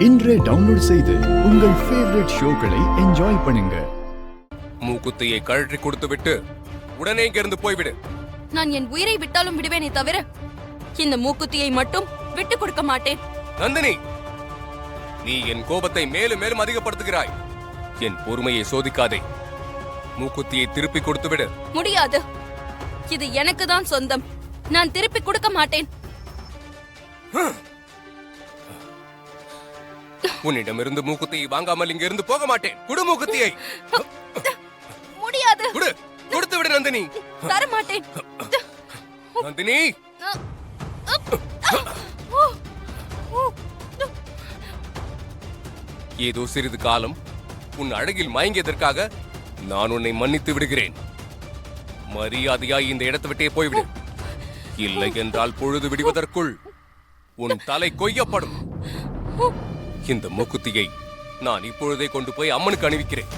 இன்றே டவுன்லோட் செய்து உங்கள் ஃபேவரட் ஷோக்களை என்ஜாய் பண்ணுங்க. மூக்குத்தியை கழற்றி கொடுத்துவிட்டு உடனே இங்கிருந்து போய்விடு. நான் என் உயிரை விட்டாலும் விடுவேனே தவிர இந்த மூக்குத்தியை மட்டும் விட்டு கொடுக்க மாட்டேன். நந்தினி, நீ என் கோபத்தை மேலும் மேலும் அதிகப்படுத்துகிறாய். என் பொறுமையை சோதிக்காதே. மூக்குத்தியை திருப்பி கொடுத்துவிடு. முடியாது. இது எனக்கு தான் சொந்தம். நான் திருப்பி கொடுக்க மாட்டேன். உன்னிடமிருந்து மூக்குத்தியை வாங்காமல் இங்கிருந்து போக மாட்டேன். குடு மூக்குத்தியை. முடியாது. குடு. கொடுத்து விடு நந்தினி. தர மாட்டேன். நந்தினி, ஏதோ சிறிது காலம் உன் அழகில் மயங்கியதற்காக நான் உன்னை மன்னித்து விடுகிறேன். மரியாதையாய் இந்த இடத்தை விட்டே போய்விடு. இல்லை என்றால் பொழுது விடுவதற்குள் உன் தலை கொய்யப்படும். இந்த மூக்குத்தியை நான் இப்பொழுதே கொண்டு போய் அம்மனுக்கு அணிவிக்கிறேன்.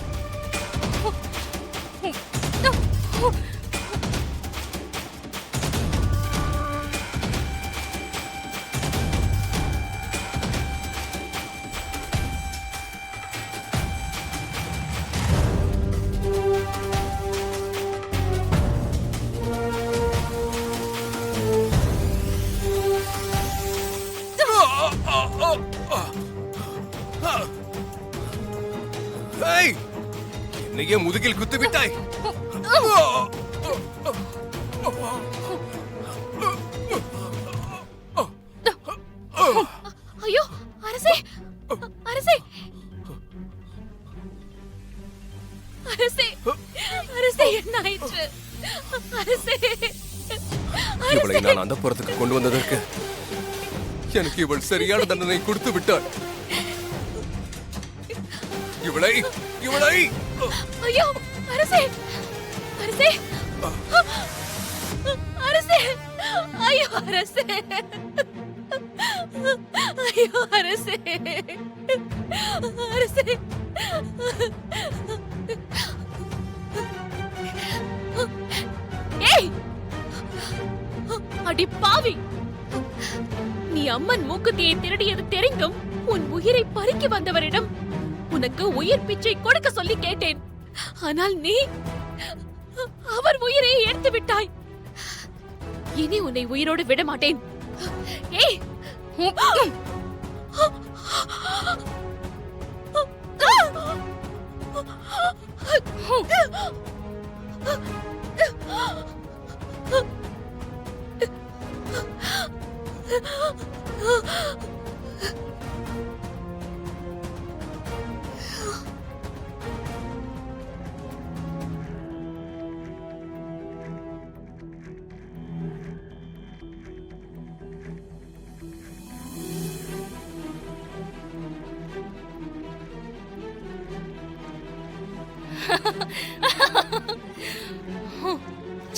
என்னையே முதுகில் குத்து விட்டாய். ஐயோ, அரசே, அரசே, அரசே, அரசே, என்ன ஆயிற்று? அரசே, இவளை நான் அந்த புறத்துக்கு கொண்டு வந்ததற்கு எனக்கு இவள் சரியான தண்டனை கொடுத்து விட்டாள். இவளை இவளை ஐயோ, அரசே, அரசே, அரசே, ஐயோ, அரசே, ஐயோ, அரசே, அரசே, ஏய், அடி பாவி, நீ அம்மன் மூக்குத்தியை திருடியது தெரிந்தும் உன் உயிரை பறிக்க வந்தவரிடம் உனக்கு உயிர் பிச்சை கொடுக்க சொல்லி கேட்டேன். ஆனால் நீ அவர் உயிரை எடுத்து விட்டாய். இனி உன்னை உயிரோடு விட மாட்டேன். ஏய்,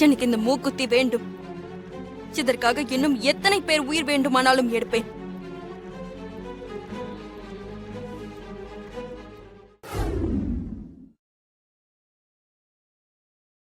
எனக்கு இந்த மூக்குத்தி வேண்டும். இதற்காக இன்னும் எத்தனை பேர் உயிர் வேண்டுமானாலும் எடுப்பேன்.